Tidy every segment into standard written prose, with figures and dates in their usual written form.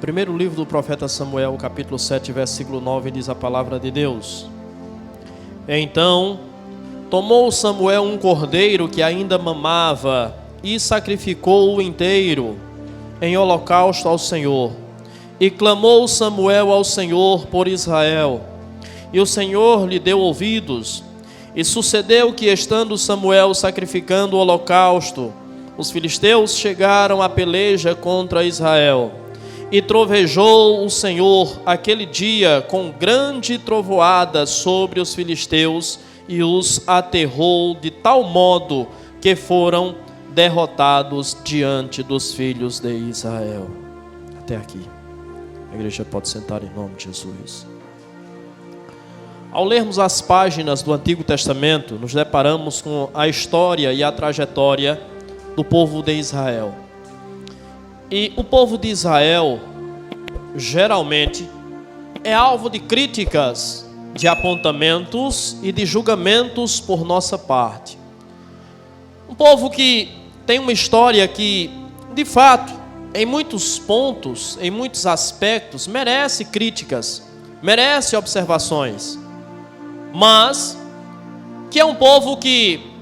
Primeiro livro do profeta Samuel, capítulo 7, versículo 9, diz a palavra de Deus. Então, tomou Samuel um cordeiro que ainda mamava e sacrificou-o inteiro em holocausto ao Senhor. E clamou Samuel ao Senhor por Israel. E o Senhor lhe deu ouvidos. E sucedeu que, estando Samuel sacrificando o holocausto, os filisteus chegaram à peleja contra Israel. E trovejou o Senhor aquele dia com grande trovoada sobre os filisteus e os aterrou de tal modo que foram derrotados diante dos filhos de Israel. Até aqui. A igreja pode sentar em nome de Jesus. Ao lermos as páginas do Antigo Testamento, nos deparamos com a história e a trajetória do povo de Israel. E o povo de Israel, geralmente, é alvo de críticas, de apontamentos e de julgamentos por nossa parte. Um povo que tem uma história que, de fato, em muitos pontos, em muitos aspectos, merece críticas, merece observações, mas que é um povo que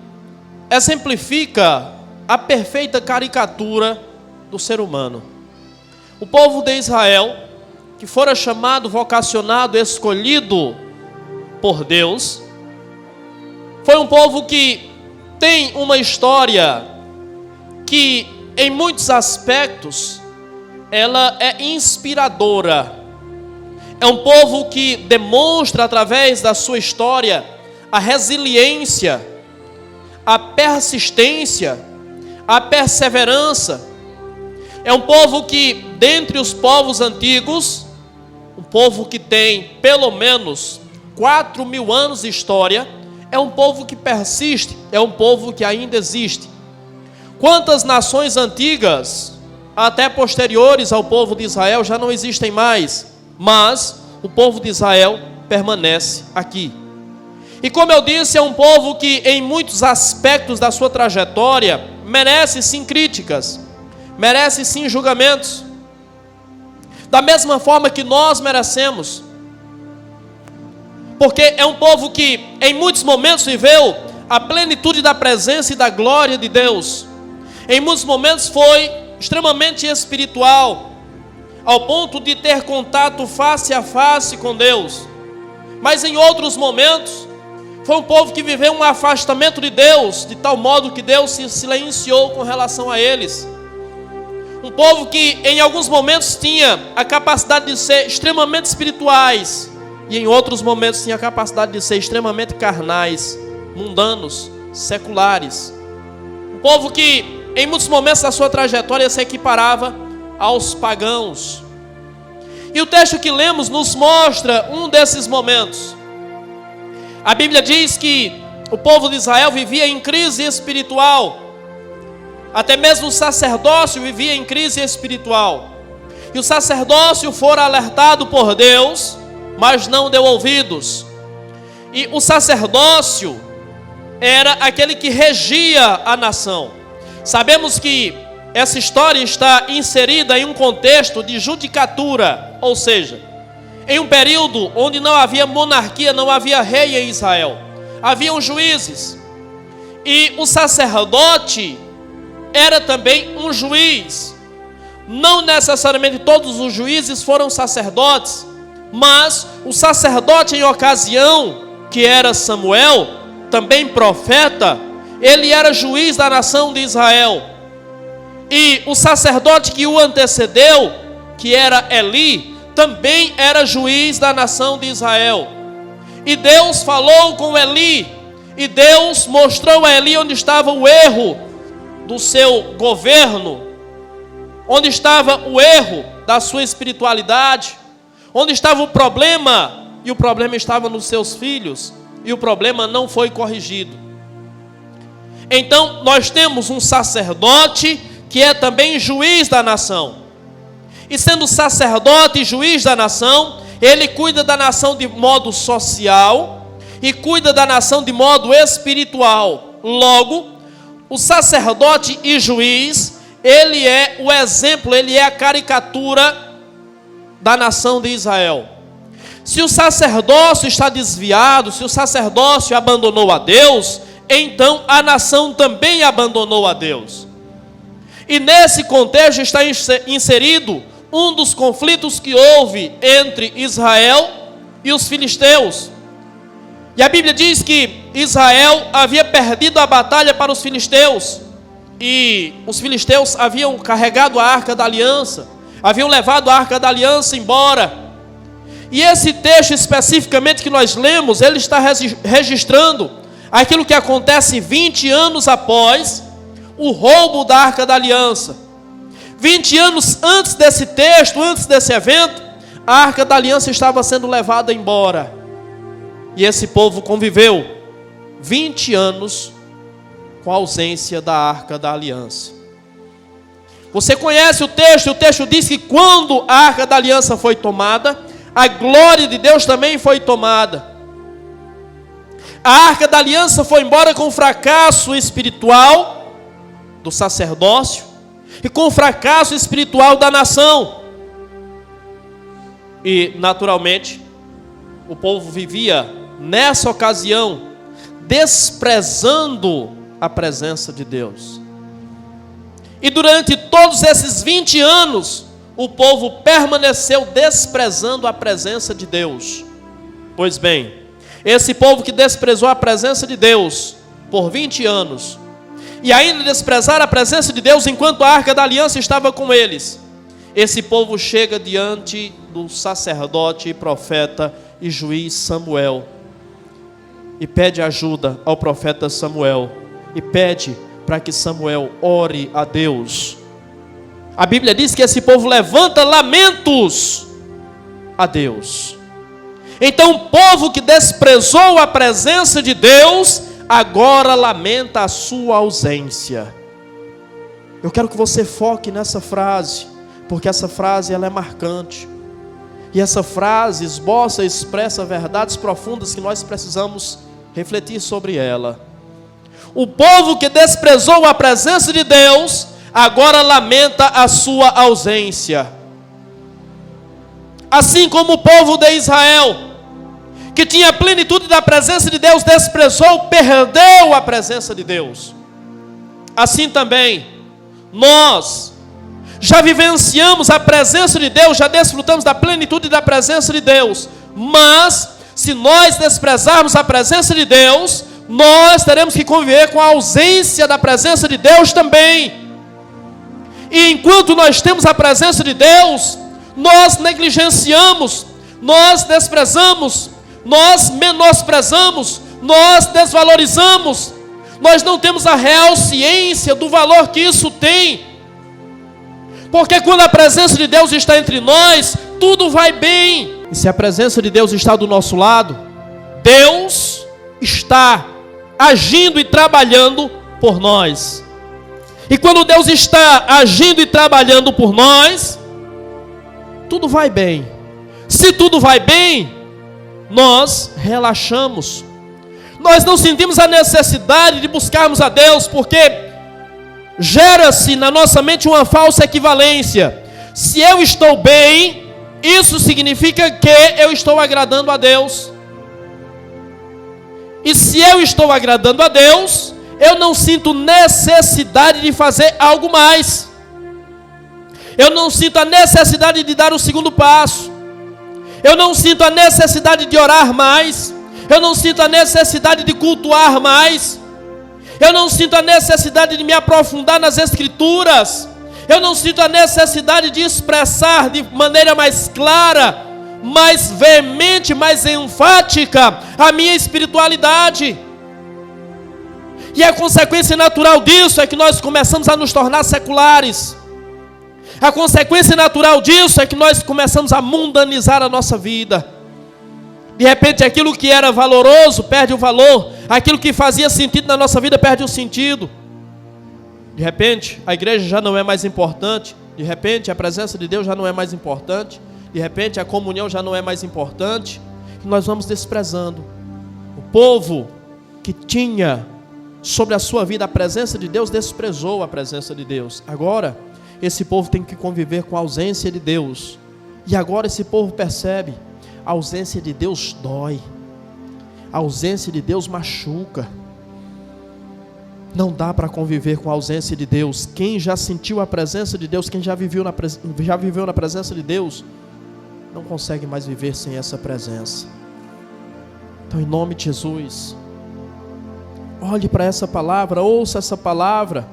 exemplifica a perfeita caricatura do ser humano. O povo de Israel, que fora chamado, vocacionado, escolhido por Deus, foi um povo que tem uma história que, em muitos aspectos, ela é inspiradora. É um povo que demonstra, através da sua história, a resiliência, a persistência, a perseverança. É um povo que, dentre os povos antigos, um povo que tem pelo menos 4.000 anos de história, é um povo que persiste, é um povo que ainda existe. Quantas nações antigas, até posteriores ao povo de Israel, já não existem mais, mas o povo de Israel permanece aqui. E como eu disse, é um povo que, em muitos aspectos da sua trajetória, merece sim críticas, merece sim julgamentos, da mesma forma que nós merecemos, porque é um povo que em muitos momentos viveu a plenitude da presença e da glória de Deus. Em muitos momentos foi extremamente espiritual, ao ponto de ter contato face a face com Deus, mas em outros momentos foi um povo que viveu um afastamento de Deus, de tal modo que Deus se silenciou com relação a eles. Um povo que em alguns momentos tinha a capacidade de ser extremamente espirituais e em outros momentos tinha a capacidade de ser extremamente carnais, mundanos, seculares. Um povo que em muitos momentos da sua trajetória se equiparava aos pagãos. E o texto que lemos nos mostra um desses momentos. A Bíblia diz que o povo de Israel vivia em crise espiritual. Até mesmo o sacerdócio vivia em crise espiritual. E o sacerdócio fora alertado por Deus, mas não deu ouvidos. E o sacerdócio era aquele que regia a nação. Sabemos que essa história está inserida em um contexto de judicatura, ou seja, em um período onde não havia monarquia, não havia rei em Israel. Haviam juízes. E o sacerdote era também um juiz. Não necessariamente todos os juízes foram sacerdotes, mas o sacerdote em ocasião, que era Samuel, também profeta, ele era juiz da nação de Israel. E o sacerdote que o antecedeu, que era Eli, também era juiz da nação de Israel. E Deus falou com Eli, e Deus mostrou a Eli onde estava o erro do seu governo, onde estava o erro da sua espiritualidade, onde estava o problema, e o problema estava nos seus filhos, e o problema não foi corrigido. Então nós temos um sacerdote que é também juiz da nação, e sendo sacerdote e juiz da nação, ele cuida da nação de modo social e cuida da nação de modo espiritual. Logo, o sacerdote e juiz, ele é o exemplo, ele é a caricatura da nação de Israel. Se o sacerdócio está desviado, se o sacerdócio abandonou a Deus, então a nação também abandonou a Deus. E nesse contexto está inserido um dos conflitos que houve entre Israel e os filisteus. E a Bíblia diz que Israel havia perdido a batalha para os filisteus. E os filisteus haviam carregado a arca da aliança, haviam levado a arca da aliança embora. E esse texto especificamente que nós lemos, ele está registrando aquilo que acontece 20 anos após o roubo da arca da aliança. 20 anos antes desse texto, antes desse evento, a arca da aliança estava sendo levada embora. E esse povo conviveu 20 anos com a ausência da arca da aliança. Você conhece o texto diz que quando a arca da aliança foi tomada, a glória de Deus também foi tomada. A arca da aliança foi embora com o fracasso espiritual do sacerdócio e com o fracasso espiritual da nação. E, naturalmente, o povo vivia, nessa ocasião, desprezando a presença de Deus. E durante todos esses 20 anos, o povo permaneceu desprezando a presença de Deus. Pois bem, esse povo que desprezou a presença de Deus por 20 anos, e ainda desprezar a presença de Deus enquanto a arca da aliança estava com eles, esse povo chega diante do sacerdote, profeta e juiz Samuel e pede ajuda ao profeta Samuel e pede para que Samuel ore a Deus. A Bíblia diz que esse povo levanta lamentos a Deus. Então o povo que desprezou a presença de Deus agora lamenta a sua ausência. Eu quero que você foque nessa frase, porque essa frase ela é marcante. E essa frase esboça e expressa verdades profundas que nós precisamos refletir sobre ela. O povo que desprezou a presença de Deus agora lamenta a sua ausência. Assim como o povo de Israel, que tinha a plenitude da presença de Deus, desprezou, perdeu a presença de Deus. Assim também, nós já vivenciamos a presença de Deus, já desfrutamos da plenitude da presença de Deus, mas se nós desprezarmos a presença de Deus, nós teremos que conviver com a ausência da presença de Deus também. E enquanto nós temos a presença de Deus, nós negligenciamos, nós desprezamos, nós menosprezamos, nós desvalorizamos, nós não temos a real ciência do valor que isso tem. Porque quando a presença de Deus está entre nós, tudo vai bem. E se a presença de Deus está do nosso lado, Deus está agindo e trabalhando por nós. E quando Deus está agindo e trabalhando por nós, tudo vai bem. Se tudo vai bem, nós relaxamos. Nós não sentimos a necessidade de buscarmos a Deus, porque gera-se na nossa mente uma falsa equivalência. Se eu estou bem, isso significa que eu estou agradando a Deus. E se eu estou agradando a Deus, eu não sinto necessidade de fazer algo mais. Eu não sinto a necessidade de dar o segundo passo. Eu não sinto a necessidade de orar mais. Eu não sinto a necessidade de cultuar mais. Eu não sinto a necessidade de me aprofundar nas Escrituras. Eu não sinto a necessidade de expressar de maneira mais clara, mais veemente, mais enfática a minha espiritualidade. E a consequência natural disso é que nós começamos a nos tornar seculares. A consequência natural disso é que nós começamos a mundanizar a nossa vida. De repente aquilo que era valoroso perde o valor, aquilo que fazia sentido na nossa vida perde o sentido. De repente a igreja já não é mais importante, de repente a presença de Deus já não é mais importante, de repente a comunhão já não é mais importante, e nós vamos desprezando. O povo que tinha sobre a sua vida a presença de Deus, desprezou a presença de Deus. Agora, esse povo tem que conviver com a ausência de Deus. E agora esse povo percebe, a ausência de Deus dói, a ausência de Deus machuca. Não dá para conviver com a ausência de Deus. Quem já sentiu a presença de Deus, quem já viveu na presença de Deus, não consegue mais viver sem essa presença. Então, em nome de Jesus, olhe para essa palavra, ouça essa palavra.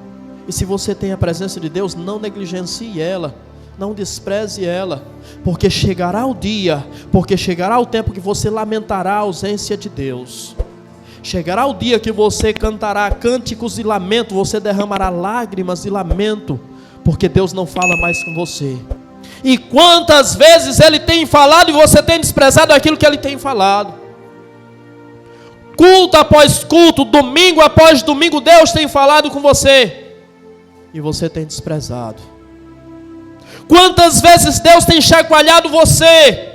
E se você tem a presença de Deus, não negligencie ela, não despreze ela, porque chegará o dia, porque chegará o tempo que você lamentará a ausência de Deus. Chegará o dia que você cantará cânticos de lamento, você derramará lágrimas de lamento, porque Deus não fala mais com você. E quantas vezes Ele tem falado e você tem desprezado aquilo que Ele tem falado? Culto após culto, domingo após domingo, Deus tem falado com você e você tem desprezado. Quantas vezes Deus tem chacoalhado você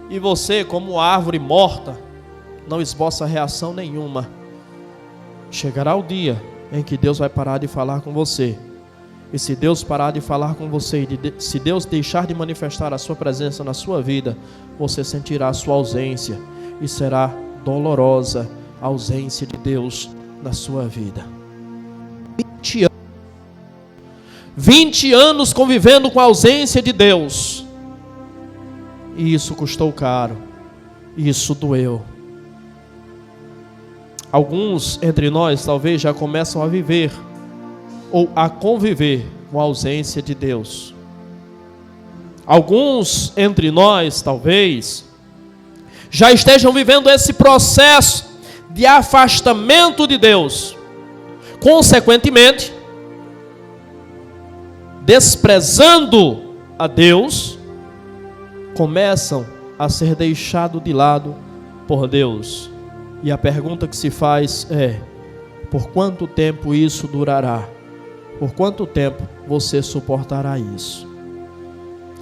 e você, como árvore morta, não esboça reação nenhuma. Chegará o dia em que Deus vai parar de falar com você. E se Deus parar de falar com você, se Deus deixar de manifestar a sua presença na sua vida, você sentirá a sua ausência e será dolorosa a ausência de Deus na sua vida. 20 anos convivendo com a ausência de Deus, e isso custou caro, e isso doeu. Alguns entre nós talvez já começam a viver ou a conviver com a ausência de Deus. Alguns entre nós talvez já estejam vivendo esse processo de afastamento de Deus. Consequentemente, desprezando a Deus, começam a ser deixados de lado por Deus. E a pergunta que se faz é: por quanto tempo isso durará? Por quanto tempo você suportará isso?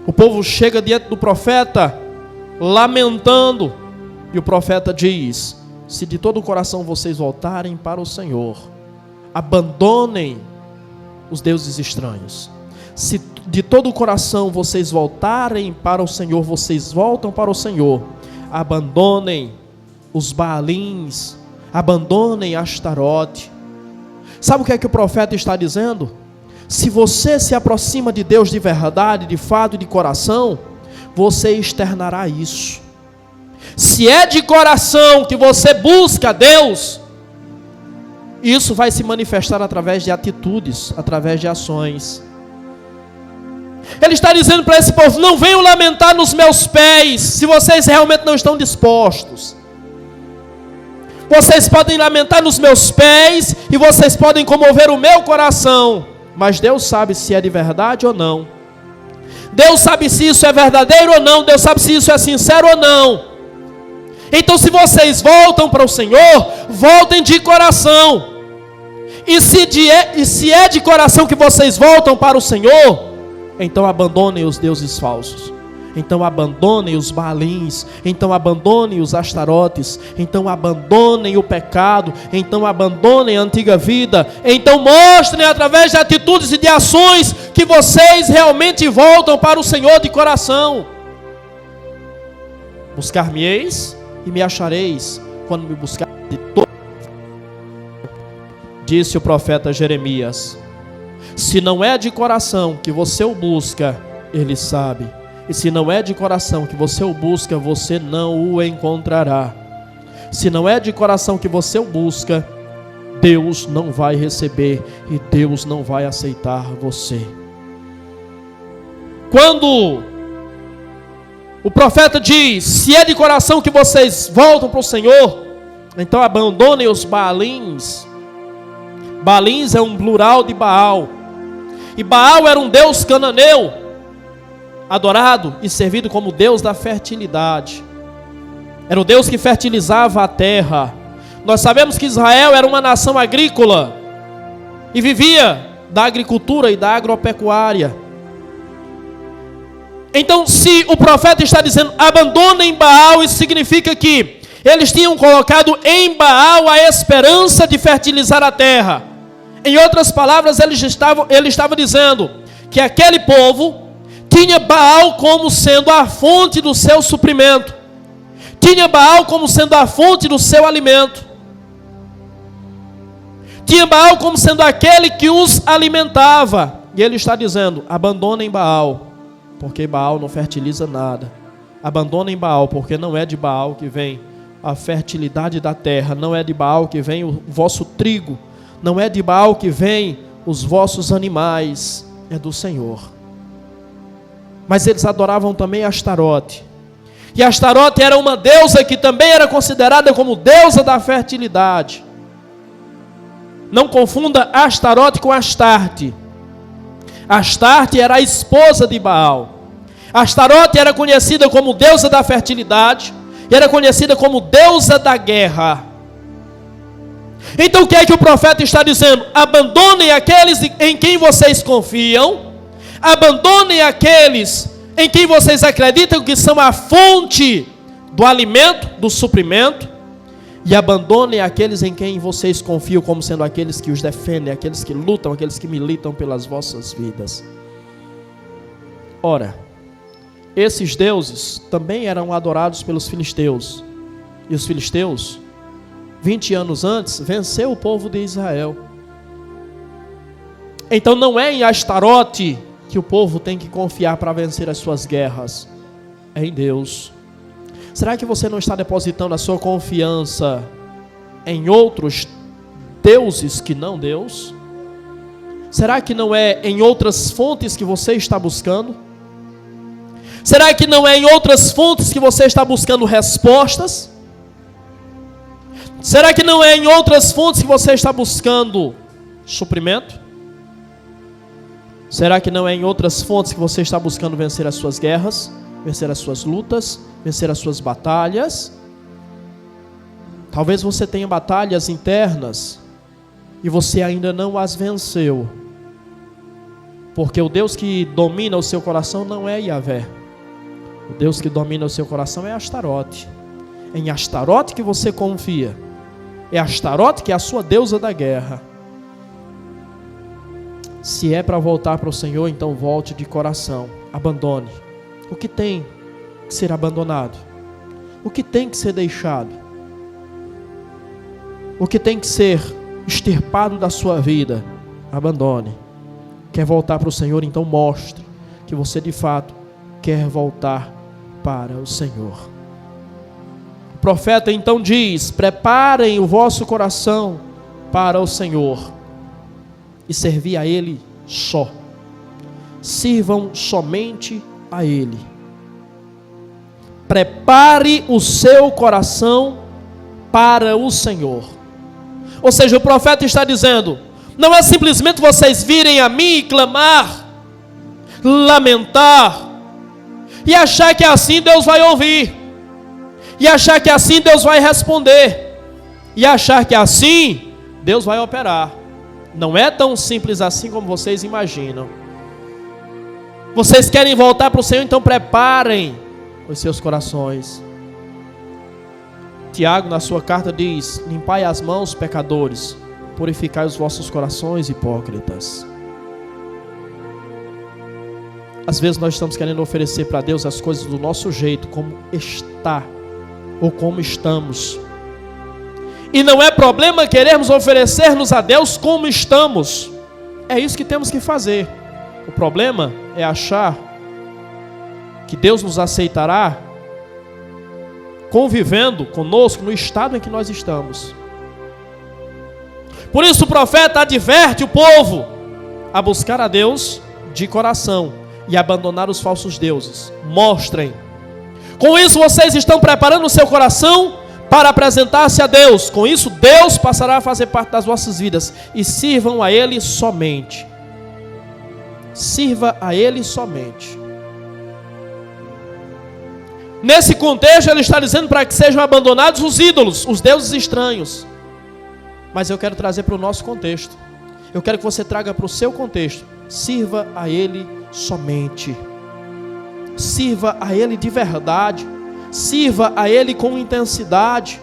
O povo chega diante do profeta lamentando, e o profeta diz: se de todo o coração vocês voltarem para o Senhor, abandonem os deuses estranhos. Se de todo o coração vocês voltarem para o Senhor, vocês voltam para o Senhor, abandonem os Baalins, abandonem Astarote. Sabe o que é que o profeta está dizendo? Se você se aproxima de Deus de verdade, de fato e de coração, você externará isso. Se é de coração que você busca Deus, isso vai se manifestar através de atitudes, através de ações. Ele está dizendo para esse povo: não venham lamentar nos meus pés, se vocês realmente não estão dispostos. Vocês podem lamentar nos meus pés e vocês podem comover o meu coração, mas Deus sabe se é de verdade ou não. Deus sabe se isso é verdadeiro ou não. Deus sabe se isso é sincero ou não. Então, se vocês voltam para o Senhor, voltem de coração. E se é de coração que vocês voltam para o Senhor, então abandonem os deuses falsos. Então abandonem os Baalins, então abandonem os Astarotes, então abandonem o pecado, então abandonem a antiga vida, então mostrem através de atitudes e de ações que vocês realmente voltam para o Senhor de coração. Buscar-me-eis e me achareis, quando me buscarem de todo, disse o profeta Jeremias. Se não é de coração que você o busca, Ele sabe. E se não é de coração que você o busca, você não o encontrará. Se não é de coração que você o busca, Deus não vai receber e Deus não vai aceitar você. Quando o profeta diz: se é de coração que vocês voltam para o Senhor, então abandonem os Baalins. Baalins é um plural de Baal. E Baal era um deus cananeu, adorado e servido como Deus da fertilidade. Era o Deus que fertilizava a terra. Nós sabemos que Israel era uma nação agrícola e vivia da agricultura e da agropecuária. Então, se o profeta está dizendo abandonem Baal, isso significa que eles tinham colocado em Baal a esperança de fertilizar a terra. Em outras palavras, ele estava dizendo que aquele povo tinha Baal como sendo a fonte do seu suprimento, tinha Baal como sendo a fonte do seu alimento, tinha Baal como sendo aquele que os alimentava. E ele está dizendo: abandonem Baal, porque Baal não fertiliza nada. Abandonem Baal, porque não é de Baal que vem a fertilidade da terra, não é de Baal que vem o vosso trigo, não é de Baal que vem os vossos animais, é do Senhor. Mas eles adoravam também Astarote. E Astarote era uma deusa que também era considerada como deusa da fertilidade. Não confunda Astarote com Astarte. Astarte era a esposa de Baal. Astarote era conhecida como deusa da fertilidade e era conhecida como deusa da guerra. Então o que é que o profeta está dizendo? Abandonem aqueles em quem vocês confiam, abandonem aqueles em quem vocês acreditam que são a fonte do alimento, do suprimento, e abandonem aqueles em quem vocês confiam como sendo aqueles que os defendem, aqueles que lutam, aqueles que militam pelas vossas vidas. Ora, esses deuses também eram adorados pelos filisteus. E os filisteus, 20 anos antes, venceu o povo de Israel. Então não é em Astarote que o povo tem que confiar para vencer as suas guerras. É em Deus. Será que você não está depositando a sua confiança em outros deuses que não Deus? Será que não é em outras fontes que você está buscando? Será que não é em outras fontes que você está buscando respostas? Será que não é em outras fontes que você está buscando suprimento? Será que não é em outras fontes que você está buscando vencer as suas guerras, vencer as suas lutas, vencer as suas batalhas? Talvez você tenha batalhas internas e você ainda não as venceu, porque o Deus que domina o seu coração não é Yahvé. O Deus que domina o seu coração é Astarote. É em Astarote que você confia. É Astarote que é a sua deusa da guerra. Se é para voltar para o Senhor, então volte de coração. Abandone. O que tem que ser abandonado? O que tem que ser deixado? O que tem que ser extirpado da sua vida? Abandone. Quer voltar para o Senhor? Então mostre que você de fato quer voltar para o Senhor. O profeta então diz: preparem o vosso coração para o Senhor e servi a Ele só. Sirvam somente a Ele. Prepare o seu coração para o Senhor. Ou seja, o profeta está dizendo: não é simplesmente vocês virem a mim e clamar, lamentar, e achar que assim Deus vai ouvir, e achar que assim Deus vai responder, e achar que assim Deus vai operar. Não é tão simples assim como vocês imaginam. Vocês querem voltar para o Senhor, então preparem os seus corações. Tiago, na sua carta, diz: limpai as mãos, pecadores, purificai os vossos corações, hipócritas. Às vezes nós estamos querendo oferecer para Deus as coisas do nosso jeito, como está, ou como estamos. E não é problema querermos oferecer-nos a Deus como estamos. É isso que temos que fazer. O problema é achar que Deus nos aceitará convivendo conosco no estado em que nós estamos. Por isso o profeta adverte o povo a buscar a Deus de coração e abandonar os falsos deuses. Mostrem. Com isso vocês estão preparando o seu coração para apresentar-se a Deus. Com isso Deus passará a fazer parte das vossas vidas. E sirvam a Ele somente. Sirva a Ele somente. Nesse contexto ele está dizendo para que sejam abandonados os ídolos, os deuses estranhos. Mas eu quero trazer para o nosso contexto. Eu quero que você traga para o seu contexto. Sirva a Ele somente. Sirva a Ele de verdade. Sirva a Ele com intensidade.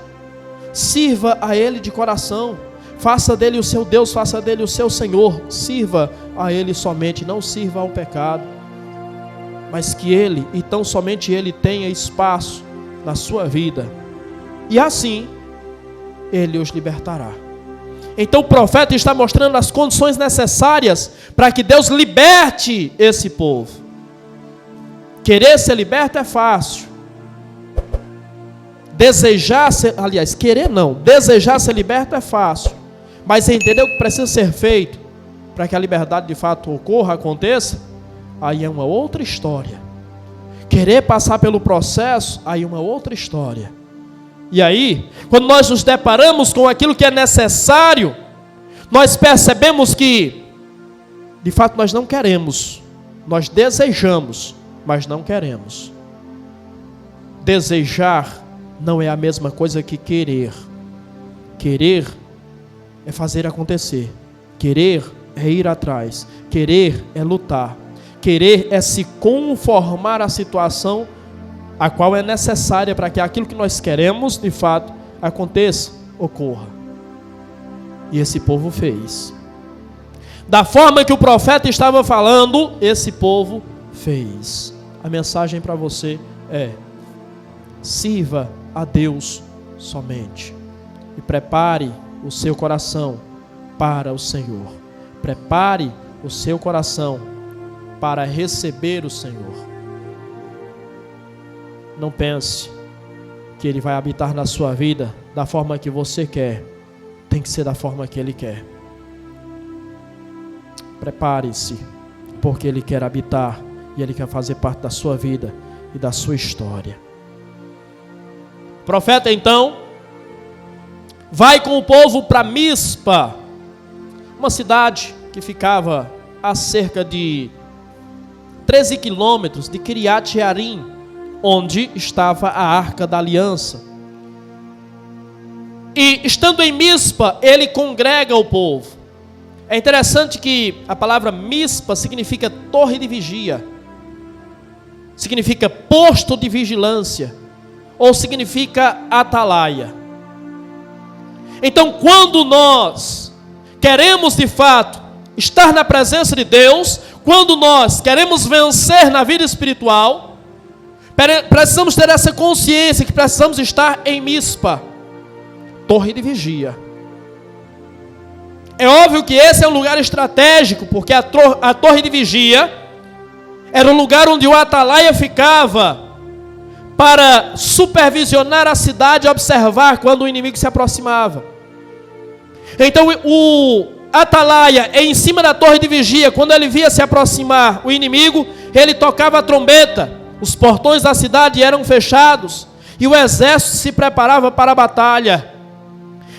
Sirva a Ele de coração. Faça dele o seu Deus, faça dele o seu Senhor. Sirva a Ele somente, não sirva ao pecado. mas que Ele, e tão somente Ele, tenha espaço na sua vida. E assim, Ele os libertará. Então o profeta está mostrando as condições necessárias para que Deus liberte esse povo. Querer ser liberto é fácil. Desejar ser liberto é fácil. Mas entender o que precisa ser feito para que a liberdade de fato ocorra, aconteça, aí é uma outra história. Querer passar pelo processo, aí é uma outra história. E aí, quando nós nos deparamos com aquilo que é necessário, nós percebemos que, de fato, nós não queremos. Nós desejamos, mas não queremos. Desejar não é a mesma coisa que querer. Querer é fazer acontecer. Querer é ir atrás. Querer é lutar. Querer é se conformar à situação a qual é necessária para que aquilo que nós queremos, de fato, aconteça, ocorra. E esse povo fez. Da forma que o profeta estava falando, esse povo fez. A mensagem para você é: sirva a Deus somente. E prepare o seu coração para o Senhor. Prepare o seu coração para receber o Senhor. Não pense que Ele vai habitar na sua vida da forma que você quer. Tem que ser da forma que Ele quer. Prepare-se, porque Ele quer habitar e Ele quer fazer parte da sua vida e da sua história. O profeta então vai com o povo para Mispa, uma cidade que ficava a cerca de 13 quilômetros de Kiriat Jearim, onde estava a Arca da Aliança. E estando em Mispa, ele congrega o povo. É interessante que a palavra Mispa significa torre de vigia, significa posto de vigilância, ou significa atalaia. Então, quando nós queremos de fato estar na presença de Deus, quando nós queremos vencer na vida espiritual, precisamos ter essa consciência que precisamos estar em Mispa, torre de vigia. É óbvio que esse é um lugar estratégico, porque a torre de vigia era o lugar onde o atalaia ficava para supervisionar a cidade e observar quando o inimigo se aproximava. Então o atalaia em cima da torre de vigia, quando ele via se aproximar o inimigo, ele tocava a trombeta, os portões da cidade eram fechados e o exército se preparava para a batalha.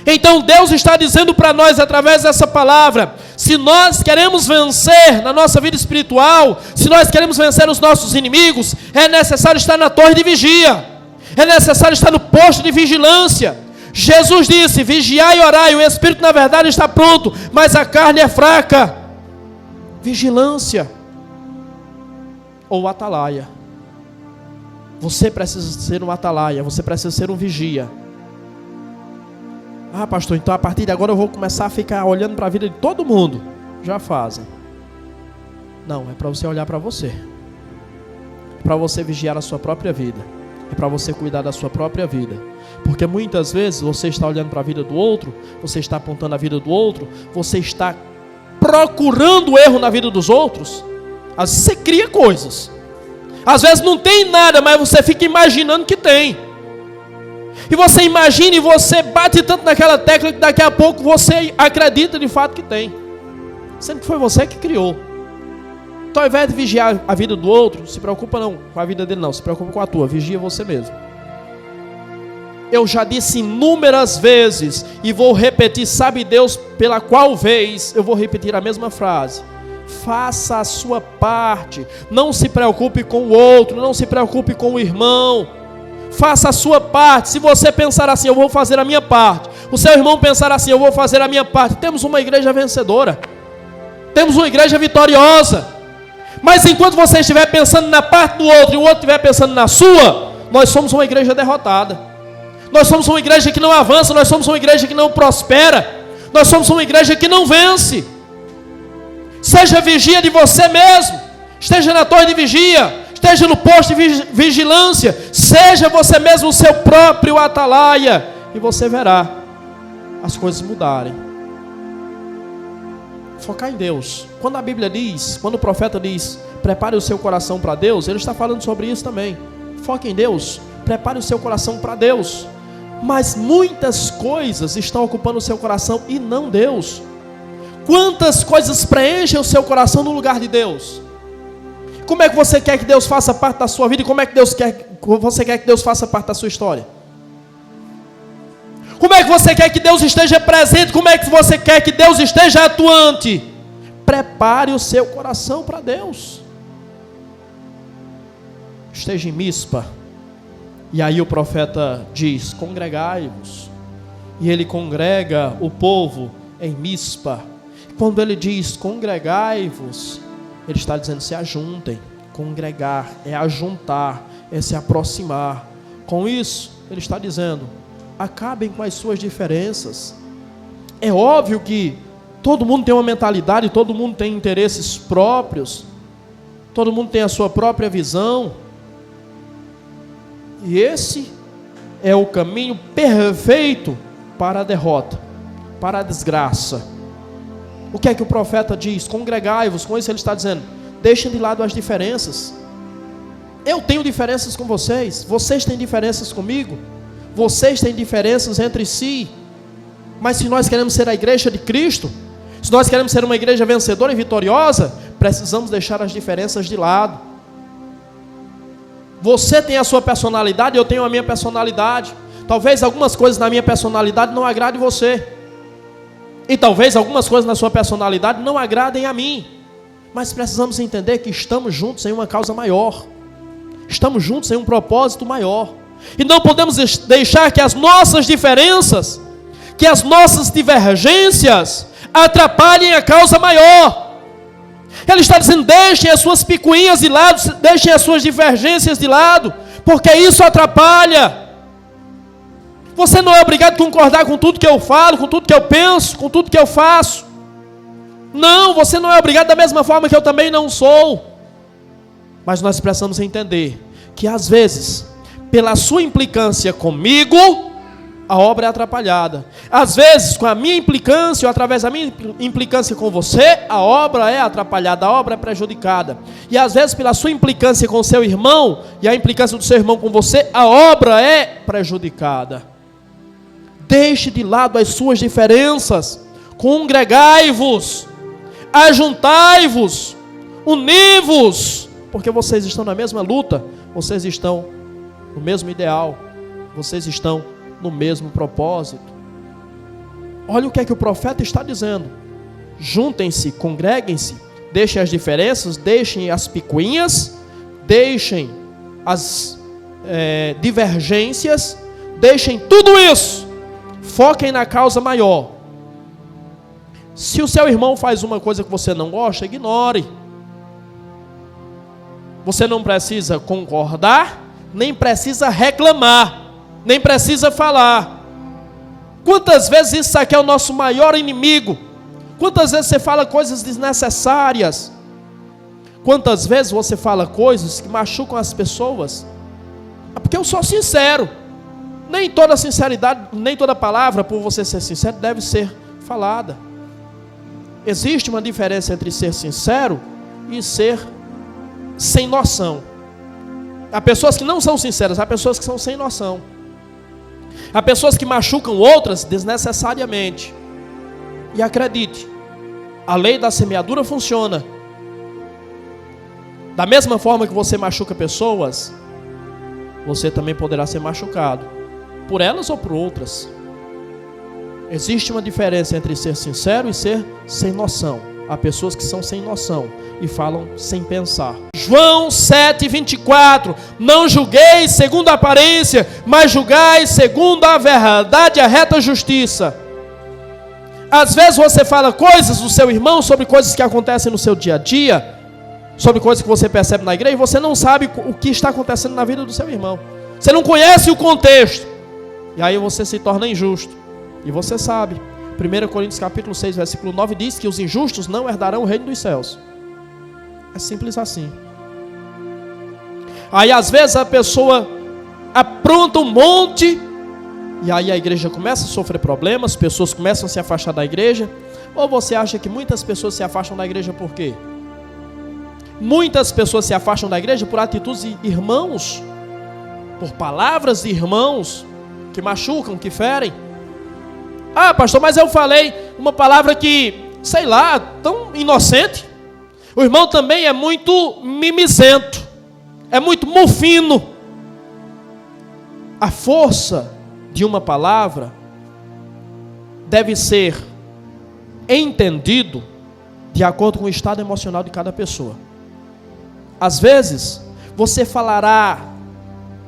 Então Deus está dizendo para nós através dessa palavra: se nós queremos vencer na nossa vida espiritual, se nós queremos vencer os nossos inimigos, é necessário estar na torre de vigia, é necessário estar no posto de vigilância. Jesus disse: vigiai e orai, o espírito na verdade está pronto, mas a carne é fraca. Vigilância ou atalaia. Você precisa ser um atalaia, você precisa ser um vigia. Ah, pastor, então a partir de agora eu vou começar a ficar olhando para a vida de todo mundo. Já fazem. Não, é para você olhar para você. É para você vigiar a sua própria vida. É para você cuidar da sua própria vida. Porque muitas vezes você está olhando para a vida do outro, você está apontando a vida do outro, você está procurando erro na vida dos outros. Às vezes você cria coisas. Às vezes não tem nada, mas você fica imaginando que tem. E você imagina e você bate tanto naquela tecla que daqui a pouco você acredita de fato que tem. Sendo que foi você que criou. Então ao invés de vigiar a vida do outro, se preocupa não com a vida dele não, se preocupa com a tua, vigia você mesmo. Eu já disse inúmeras vezes e vou repetir, sabe Deus pela qual vez eu vou repetir a mesma frase. Faça a sua parte, não se preocupe com o outro, não se preocupe com o irmão. Faça a sua parte. Se você pensar assim, eu vou fazer a minha parte, o seu irmão pensar assim, eu vou fazer a minha parte, temos uma igreja vencedora, temos uma igreja vitoriosa. Mas enquanto você estiver pensando na parte do outro e o outro estiver pensando na sua, nós somos uma igreja derrotada. Nós somos uma igreja que não avança, nós somos uma igreja que não prospera, nós somos uma igreja que não vence. Seja vigia de você mesmo, esteja na torre de vigia, esteja no posto de vigilância, seja você mesmo o seu próprio atalaia, e você verá as coisas mudarem. Focar em Deus. Quando a Bíblia diz, quando o profeta diz, prepare o seu coração para Deus, ele está falando sobre isso também. Foque em Deus, prepare o seu coração para Deus. Mas muitas coisas estão ocupando o seu coração e não Deus. Quantas coisas preenchem o seu coração no lugar de Deus? Como é que você quer que Deus faça parte da sua vida? E como é que você quer que Deus faça parte da sua história? Como é que você quer que Deus esteja presente? Como é que você quer que Deus esteja atuante? Prepare o seu coração para Deus. Esteja em Mispa. E aí o profeta diz, congregai-vos. E ele congrega o povo em Mispa. Quando ele diz, congregai-vos, ele está dizendo, se ajuntem. Congregar é ajuntar, é se aproximar. Com isso, ele está dizendo, acabem com as suas diferenças. É óbvio que todo mundo tem uma mentalidade, todo mundo tem interesses próprios, todo mundo tem a sua própria visão. E esse é o caminho perfeito para a derrota, para a desgraça. O que é que o profeta diz? Congregai-vos. Com isso ele está dizendo, deixem de lado as diferenças. Eu tenho diferenças com vocês, vocês têm diferenças comigo, vocês têm diferenças entre si. Mas se nós queremos ser a igreja de Cristo, se nós queremos ser uma igreja vencedora e vitoriosa, precisamos deixar as diferenças de lado. Você tem a sua personalidade, eu tenho a minha personalidade. Talvez algumas coisas na minha personalidade não agradem você, e talvez algumas coisas na sua personalidade não agradem a mim. Mas precisamos entender que estamos juntos em uma causa maior, estamos juntos em um propósito maior. E não podemos deixar que as nossas diferenças, que as nossas divergências atrapalhem a causa maior. Ele está dizendo, deixem as suas picuinhas de lado, deixem as suas divergências de lado, porque isso atrapalha. Você não é obrigado a concordar com tudo que eu falo, com tudo que eu penso, com tudo que eu faço. Não, você não é obrigado da mesma forma que eu também não sou. Mas nós precisamos entender que às vezes, pela sua implicância comigo, a obra é atrapalhada. Às vezes, com a minha implicância, ou através da minha implicância com você, a obra é atrapalhada, a obra é prejudicada. E às vezes, pela sua implicância com o seu irmão, e a implicância do seu irmão com você, a obra é prejudicada. Deixe de lado as suas diferenças, congregai-vos, ajuntai-vos, uni-vos, porque vocês estão na mesma luta, vocês estão no mesmo ideal, vocês estão no mesmo propósito. Olha o que é que o profeta está dizendo: juntem-se, congreguem-se, deixem as diferenças, deixem as picuinhas, deixem as divergências, deixem tudo isso, foquem na causa maior. Se o seu irmão faz uma coisa que você não gosta, ignore. Você não precisa concordar, nem precisa reclamar, nem precisa falar. Quantas vezes isso aqui é o nosso maior inimigo? Quantas vezes você fala coisas desnecessárias? Quantas vezes você fala coisas que machucam as pessoas? É porque eu sou sincero. Nem toda sinceridade, nem toda palavra, por você ser sincero, deve ser falada. Existe uma diferença entre ser sincero e ser sem noção. Há pessoas que não são sinceras, há pessoas que são sem noção. Há pessoas que machucam outras desnecessariamente. E acredite, a lei da semeadura funciona. Da mesma forma que você machuca pessoas, você também poderá ser machucado, por elas ou por outras. Existe uma diferença entre ser sincero e ser sem noção. Há pessoas que são sem noção e falam sem pensar. João 7:24. Não julgueis segundo a aparência, mas julgai segundo a verdade e a reta justiça. Às vezes você fala coisas do seu irmão, sobre coisas que acontecem no seu dia a dia, sobre coisas que você percebe na igreja, e você não sabe o que está acontecendo na vida do seu irmão. Você não conhece o contexto. E aí você se torna injusto. E você sabe, 1 Coríntios capítulo 6, versículo 9 diz que os injustos não herdarão o reino dos céus. É simples assim. Aí às vezes a pessoa apronta um monte, e aí a igreja começa a sofrer problemas, pessoas começam a se afastar da igreja. Ou você acha que muitas pessoas se afastam da igreja por quê? Muitas pessoas se afastam da igreja por atitudes de irmãos, por palavras de irmãos, que machucam, que ferem. Ah, pastor, mas eu falei uma palavra que, sei lá, tão inocente. O irmão também é muito mimizento, é muito mufino. A força de uma palavra deve ser entendido de acordo com o estado emocional de cada pessoa. Às vezes, você falará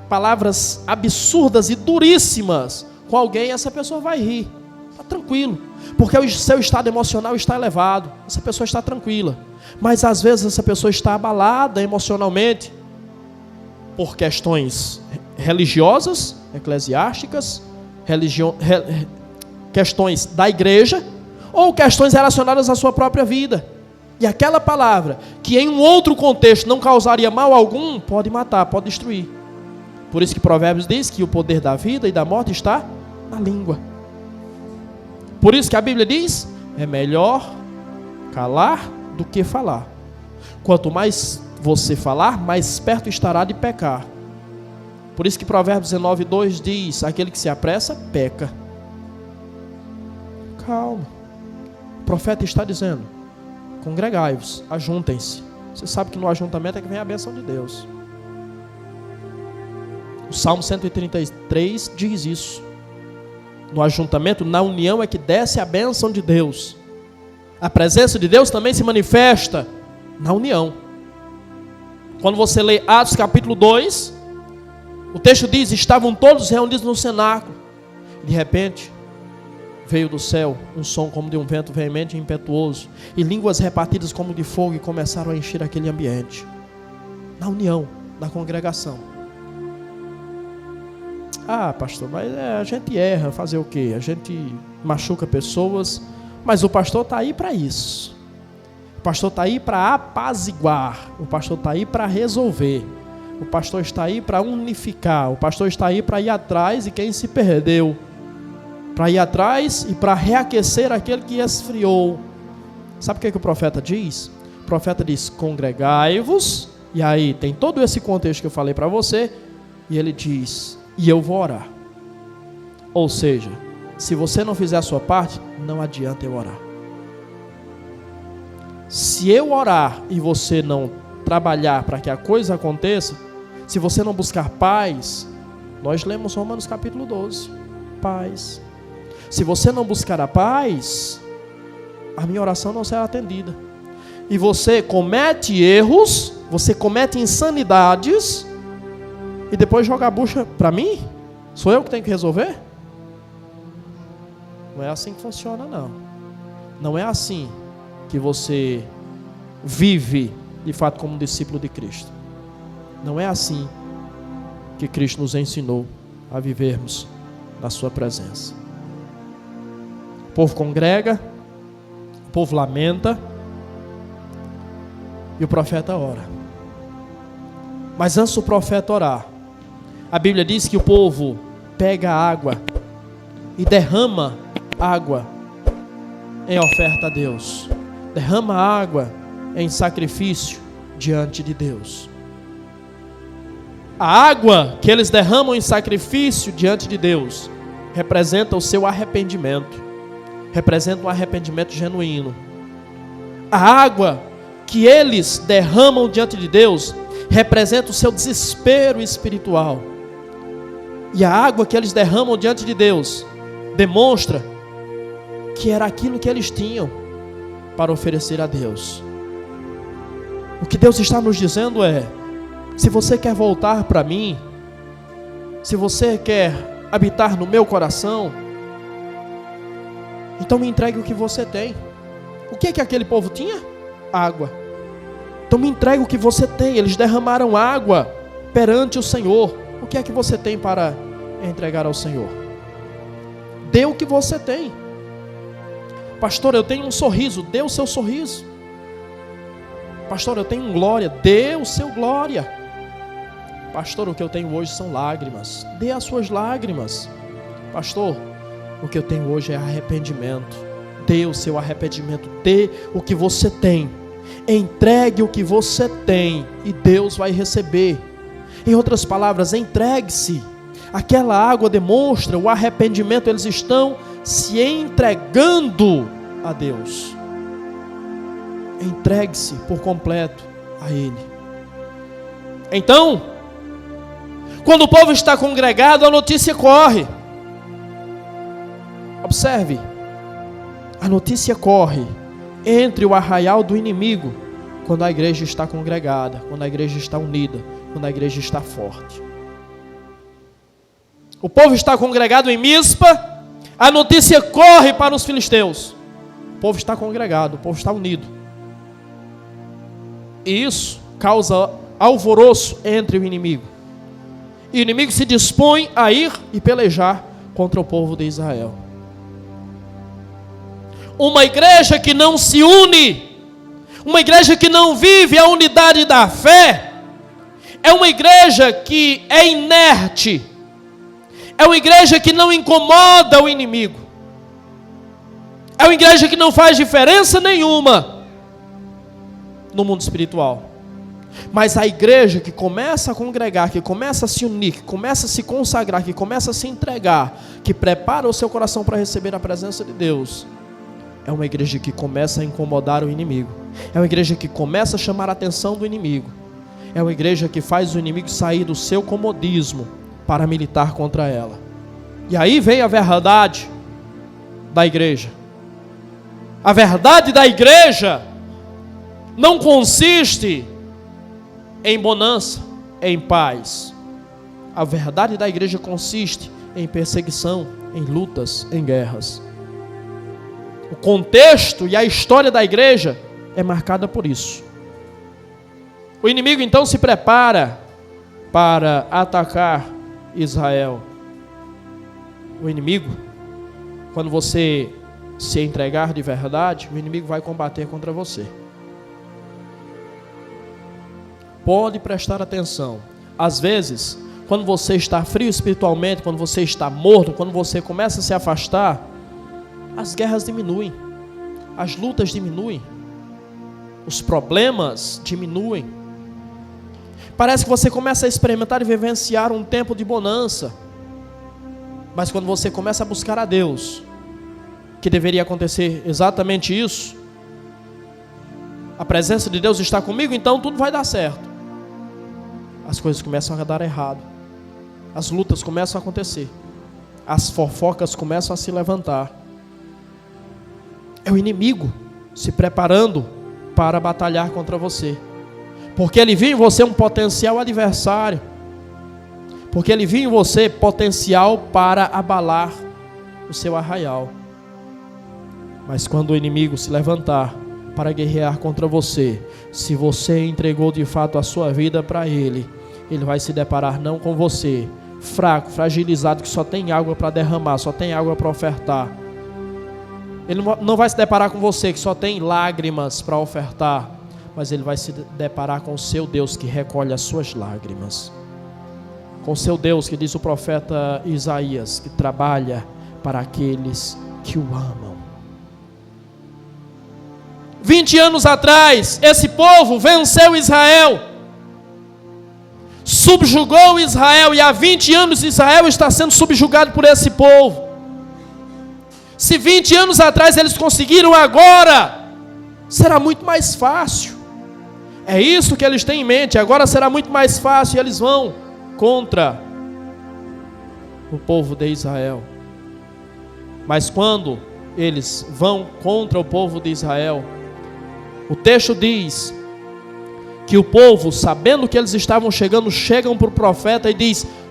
palavras absurdas e duríssimas com alguém, essa pessoa vai rir, está tranquilo, porque o seu estado emocional está elevado, essa pessoa está tranquila. Mas às vezes essa pessoa está abalada emocionalmente por questões religiosas, eclesiásticas, questões da igreja, ou questões relacionadas à sua própria vida. E aquela palavra, que em um outro contexto não causaria mal algum, pode matar, pode destruir. Por isso que Provérbios diz que o poder da vida e da morte está na língua. Por isso que a Bíblia diz, é melhor calar do que falar. Quanto mais você falar, mais perto estará de pecar. Por isso que Provérbios 19:2 diz, aquele que se apressa, peca. Calma. O profeta está dizendo, congregai-vos, ajuntem-se. Você sabe que no ajuntamento é que vem a bênção de Deus. O Salmo 133 diz isso. No ajuntamento, na união é que desce a bênção de Deus. A presença de Deus também se manifesta na união. Quando você lê Atos capítulo 2, o texto diz, estavam todos reunidos no cenáculo. De repente, veio do céu um som como de um vento veemente e impetuoso, e línguas repartidas como de fogo, e começaram a encher aquele ambiente. Na união, na congregação. Ah, pastor, mas a gente erra, fazer o quê? A gente machuca pessoas, mas o pastor está aí para isso. O pastor está aí para apaziguar, o pastor está aí para resolver, o pastor está aí para unificar, o pastor está aí para ir atrás de quem se perdeu, para ir atrás e para reaquecer aquele que esfriou. Sabe o que o profeta diz? O profeta diz, congregai-vos, e aí tem todo esse contexto que eu falei para você, e ele diz, e eu vou orar. Ou seja, se você não fizer a sua parte, não adianta eu orar. Se eu orar e você não trabalhar para que a coisa aconteça, se você não buscar paz, nós lemos Romanos capítulo 12, paz. Se você não buscar a paz, a minha oração não será atendida. E você comete erros, você comete insanidades, e depois joga a bucha para mim? Sou eu que tenho que resolver? Não é assim que funciona, não. Não é assim que você vive, de fato, como discípulo de Cristo. Não é assim que Cristo nos ensinou a vivermos na sua presença. O povo congrega, o povo lamenta, e o profeta ora. Mas antes do profeta orar, a Bíblia diz que o povo pega água e derrama água em oferta a Deus. Derrama água em sacrifício diante de Deus. A água que eles derramam em sacrifício diante de Deus representa o seu arrependimento. Representa um arrependimento genuíno. A água que eles derramam diante de Deus representa o seu desespero espiritual. E a água que eles derramam diante de Deus demonstra que era aquilo que eles tinham para oferecer a Deus. O que Deus está nos dizendo é: se você quer voltar para mim, se você quer habitar no meu coração, então me entregue o que você tem. O que é que aquele povo tinha? Água. Então me entregue o que você tem. Eles derramaram água perante o Senhor. O que é que você tem para entregar ao Senhor? Dê o que você tem. Pastor, eu tenho um sorriso. Dê o seu sorriso. Pastor, eu tenho glória. Dê o seu glória. Pastor, o que eu tenho hoje são lágrimas. Dê as suas lágrimas. Pastor, o que eu tenho hoje é arrependimento. Dê o seu arrependimento. Dê o que você tem. Entregue o que você tem e Deus vai receber. Em outras palavras, entregue-se. Aquela água demonstra o arrependimento. Eles estão se entregando a Deus. Entregue-se por completo a Ele. Então, quando o povo está congregado, a notícia corre. Observe, a notícia corre entre o arraial do inimigo, quando a igreja está congregada, quando a igreja está unida, quando a igreja está forte. O povo está congregado em Mispa, a notícia corre para os filisteus. O povo está congregado, o povo está unido. E isso causa alvoroço entre o inimigo. E o inimigo se dispõe a ir e pelejar contra o povo de Israel. Uma igreja que não se une, uma igreja que não vive a unidade da fé, é uma igreja que é inerte, é uma igreja que não incomoda o inimigo, é uma igreja que não faz diferença nenhuma no mundo espiritual. Mas a igreja que começa a congregar, que começa a se unir, que começa a se consagrar, que começa a se entregar, que prepara o seu coração para receber a presença de Deus, é uma igreja que começa a incomodar o inimigo. É uma igreja que começa a chamar a atenção do inimigo. É uma igreja que faz o inimigo sair do seu comodismo para militar contra ela. E aí vem a verdade da igreja. A verdade da igreja não consiste em bonança, em paz. A verdade da igreja consiste em perseguição, em lutas, em guerras. O contexto e a história da igreja é marcada por isso. O inimigo então se prepara para atacar Israel. O inimigo, quando você se entregar de verdade, o inimigo vai combater contra você. Pode prestar atenção. Às vezes, quando você está frio espiritualmente, quando você está morto, quando você começa a se afastar, as guerras diminuem, as lutas diminuem, os problemas diminuem. Parece que você começa a experimentar e vivenciar um tempo de bonança. Mas quando você começa a buscar a Deus, que deveria acontecer exatamente isso, a presença de Deus está comigo, então tudo vai dar certo. As coisas começam a dar errado, as lutas começam a acontecer, as fofocas começam a se levantar. É o inimigo se preparando para batalhar contra você, porque ele viu em você um potencial adversário, porque ele viu em você potencial para abalar o seu arraial. Mas quando o inimigo se levantar para guerrear contra você, se você entregou de fato a sua vida para ele, ele vai se deparar não com você, fraco, fragilizado, que só tem água para derramar, só tem água para ofertar. Ele não vai se deparar com você, que só tem lágrimas para ofertar, mas ele vai se deparar com o seu Deus, que recolhe as suas lágrimas. Com o seu Deus, que diz o profeta Isaías, que trabalha para aqueles que o amam. 20 anos atrás, esse povo venceu Israel, subjugou Israel, e há 20 anos Israel está sendo subjugado por esse povo. Se 20 anos atrás eles conseguiram, agora será muito mais fácil. É isso que eles têm em mente, agora será muito mais fácil, e eles vão contra o povo de Israel. Mas quando eles vão contra o povo de Israel, o texto diz que o povo, sabendo que eles estavam chegando, chegam para o profeta e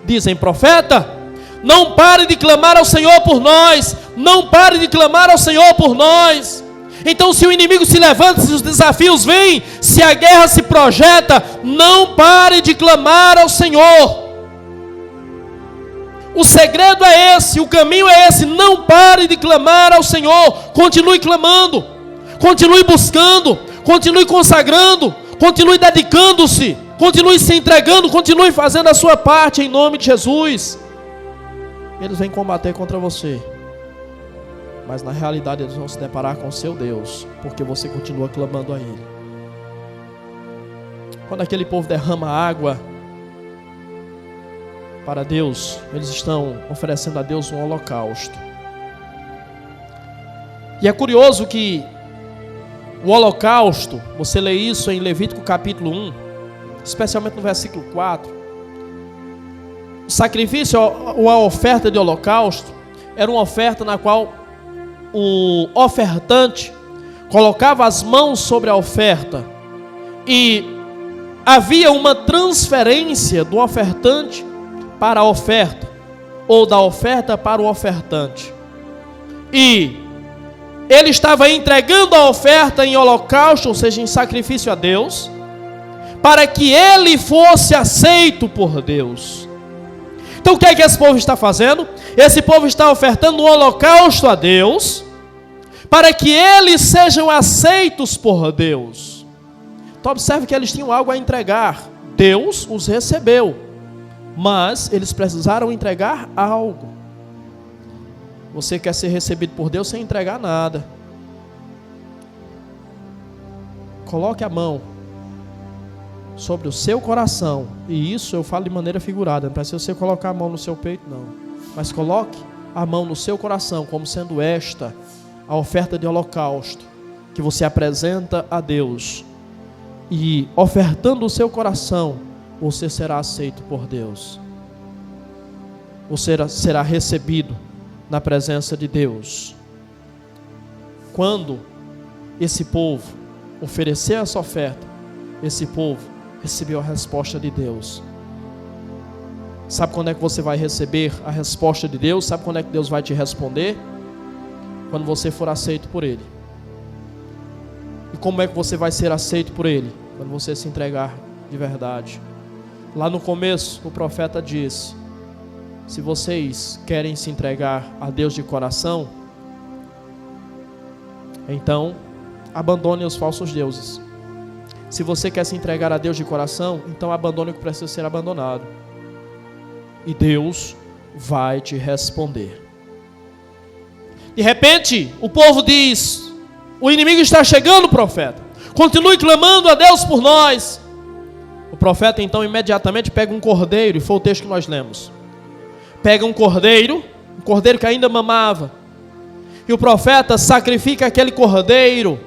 dizem: profeta, não pare de clamar ao Senhor por nós, não pare de clamar ao Senhor por nós. Então, se o inimigo se levanta, se os desafios vêm, se a guerra se projeta, não pare de clamar ao Senhor. O segredo é esse, o caminho é esse: não pare de clamar ao Senhor, continue clamando, continue buscando, continue consagrando, continue dedicando-se. Continue se entregando, continue fazendo a sua parte em nome de Jesus. Eles vêm combater contra você, mas na realidade eles vão se deparar com o seu Deus, porque você continua clamando a Ele. Quando aquele povo derrama água para Deus, eles estão oferecendo a Deus um holocausto. E é curioso que o holocausto, você lê isso em Levítico capítulo 1, especialmente no versículo 4. O sacrifício ou a oferta de holocausto era uma oferta na qual o ofertante colocava as mãos sobre a oferta e havia uma transferência do ofertante para a oferta, ou da oferta para o ofertante. E ele estava entregando a oferta em holocausto, ou seja, em sacrifício a Deus, para que ele fosse aceito por Deus. Então o que é que esse povo está fazendo? Esse povo está ofertando um holocausto a Deus, para que eles sejam aceitos por Deus. Então observe que eles tinham algo a entregar. Deus os recebeu, mas eles precisaram entregar algo. Você quer ser recebido por Deus sem entregar nada. Coloque a mão sobre o seu coração, e isso eu falo de maneira figurada, não precisa você colocar a mão no seu peito não, mas coloque a mão no seu coração, como sendo esta a oferta de holocausto que você apresenta a Deus, e ofertando o seu coração, você será aceito por Deus, você será recebido na presença de Deus. Quando esse povo oferecer essa oferta, esse povo recebeu a resposta de Deus. Sabe quando é que você vai receber a resposta de Deus? Sabe quando é que Deus vai te responder? Quando você for aceito por Ele. E como é que você vai ser aceito por Ele? Quando você se entregar de verdade. Lá no começo, o profeta disse: se vocês querem se entregar a Deus de coração, então abandone os falsos deuses. Se você quer se entregar a Deus de coração, então abandone o que precisa ser abandonado. E Deus vai te responder. De repente, o povo diz: o inimigo está chegando, profeta. Continue clamando a Deus por nós. O profeta então imediatamente pega um cordeiro, e foi o texto que nós lemos. Pega um cordeiro que ainda mamava. E o profeta sacrifica aquele cordeiro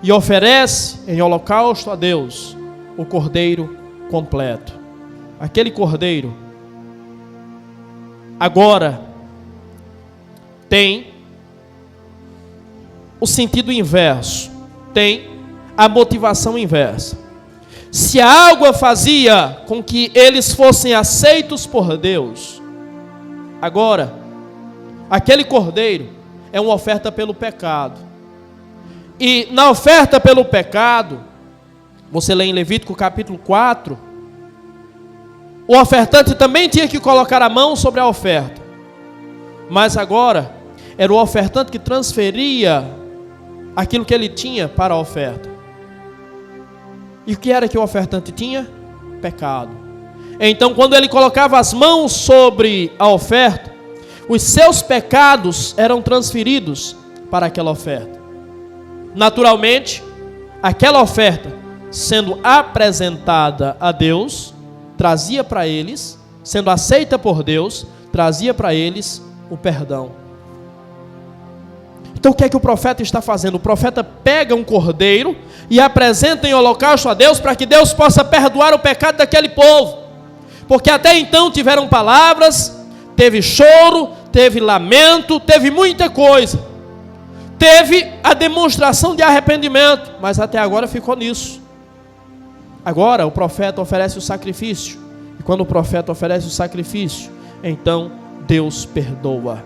e oferece em holocausto a Deus o cordeiro completo. Aquele cordeiro agora tem o sentido inverso, tem a motivação inversa. Se a água fazia com que eles fossem aceitos por Deus, agora aquele cordeiro é uma oferta pelo pecado. E na oferta pelo pecado, você lê em Levítico capítulo 4, o ofertante também tinha que colocar a mão sobre a oferta. Mas agora, era o ofertante que transferia aquilo que ele tinha para a oferta. E o que era que o ofertante tinha? Pecado. Então, quando ele colocava as mãos sobre a oferta, os seus pecados eram transferidos para aquela oferta. Naturalmente, aquela oferta, sendo apresentada a Deus, trazia para eles, sendo aceita por Deus, trazia para eles o perdão. Então o que é que o profeta está fazendo? O profeta pega um cordeiro e apresenta em holocausto a Deus, para que Deus possa perdoar o pecado daquele povo. Porque até então tiveram palavras, teve choro, teve lamento, teve muita coisa. Teve a demonstração de arrependimento, mas até agora ficou nisso. Agora o profeta oferece o sacrifício. E quando o profeta oferece o sacrifício, então Deus perdoa.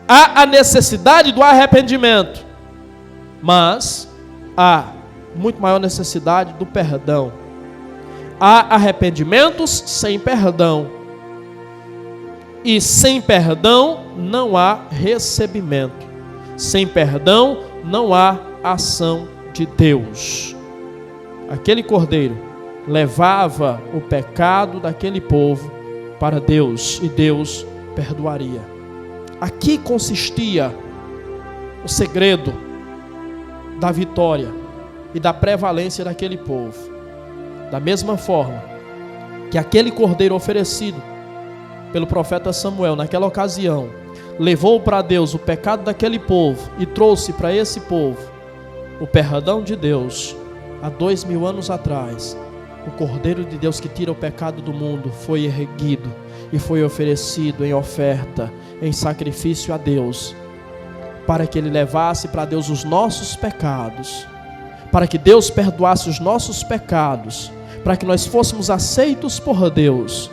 Há a necessidade do arrependimento, mas há muito maior necessidade do perdão. Há arrependimentos sem perdão. E sem perdão não há recebimento. Sem perdão não há ação de Deus. aquele cordeiro levava o pecado daquele povo para Deus, e Deus perdoaria. Aqui consistia o segredo da vitória e da prevalência daquele povo. Da mesma forma que aquele cordeiro oferecido pelo profeta Samuel naquela ocasião levou para Deus o pecado daquele povo e trouxe para esse povo o perdão de Deus, há 2000 anos atrás, o Cordeiro de Deus que tira o pecado do mundo foi erguido e foi oferecido em oferta, em sacrifício a Deus, para que Ele levasse para Deus os nossos pecados, para que Deus perdoasse os nossos pecados, para que nós fôssemos aceitos por Deus,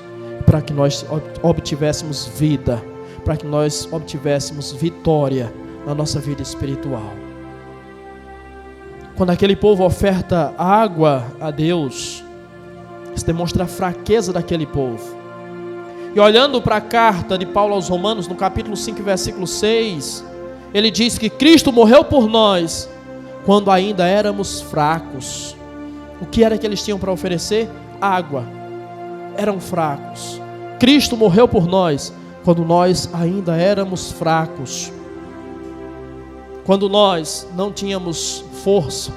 para que nós obtivéssemos vida, para que nós obtivéssemos vitória na nossa vida espiritual. Quando aquele povo oferta água a Deus, isso demonstra a fraqueza daquele povo. E olhando para a carta de Paulo aos Romanos, no capítulo 5, versículo 6, ele diz que Cristo morreu por nós quando ainda éramos fracos. O que era que eles tinham para oferecer? Água. Eram fracos. Cristo morreu por nós quando nós ainda éramos fracos. Quando nós não tínhamos força,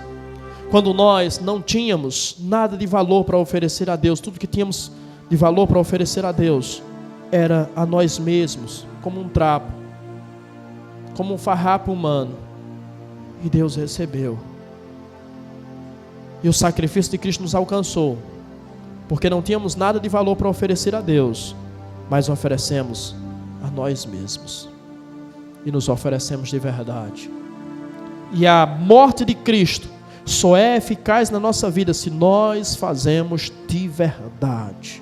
quando nós não tínhamos nada de valor para oferecer a Deus, tudo que tínhamos de valor para oferecer a Deus era a nós mesmos, como um trapo, como um farrapo humano, e Deus recebeu. E o sacrifício de Cristo nos alcançou, porque não tínhamos nada de valor para oferecer a Deus, mas oferecemos a nós mesmos, e nos oferecemos de verdade. E a morte de Cristo só é eficaz na nossa vida se nós fazemos de verdade.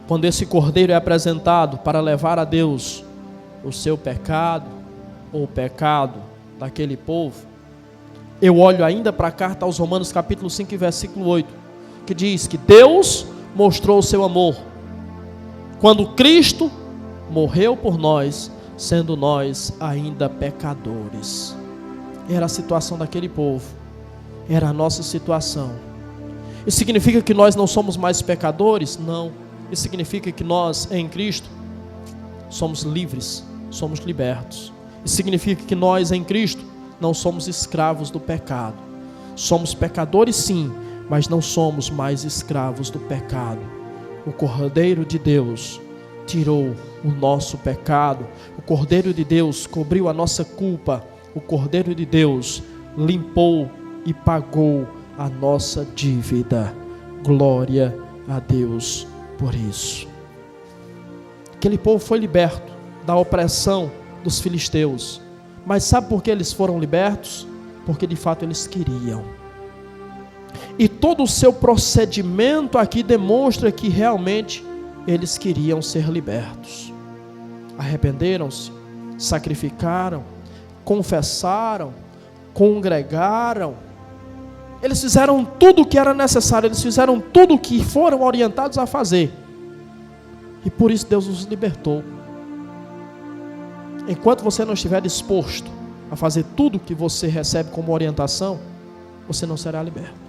Quando esse cordeiro é apresentado para levar a Deus o seu pecado, ou o pecado daquele povo, eu olho ainda para a carta aos Romanos capítulo 5, versículo 8, que diz que Deus mostrou o seu amor quando Cristo morreu por nós, sendo nós ainda pecadores. Era a situação daquele povo, era a nossa situação. Isso significa que nós não somos mais pecadores? Não. Isso significa que nós, em Cristo, somos livres, somos libertos. Isso significa que nós, em Cristo, não somos escravos do pecado. Somos pecadores sim, mas não somos mais escravos do pecado. O Cordeiro de Deus tirou o nosso pecado, o Cordeiro de Deus cobriu a nossa culpa, o Cordeiro de Deus limpou e pagou a nossa dívida. Glória a Deus por isso. Aquele povo foi liberto da opressão dos filisteus. Mas sabe por que eles foram libertos? Porque de fato eles queriam. E todo o seu procedimento aqui demonstra que realmente eles queriam ser libertos. Arrependeram-se, sacrificaram, confessaram, congregaram. Eles fizeram tudo o que era necessário, eles fizeram tudo o que foram orientados a fazer. E por isso Deus os libertou. Enquanto você não estiver disposto a fazer tudo o que você recebe como orientação, você não será liberto.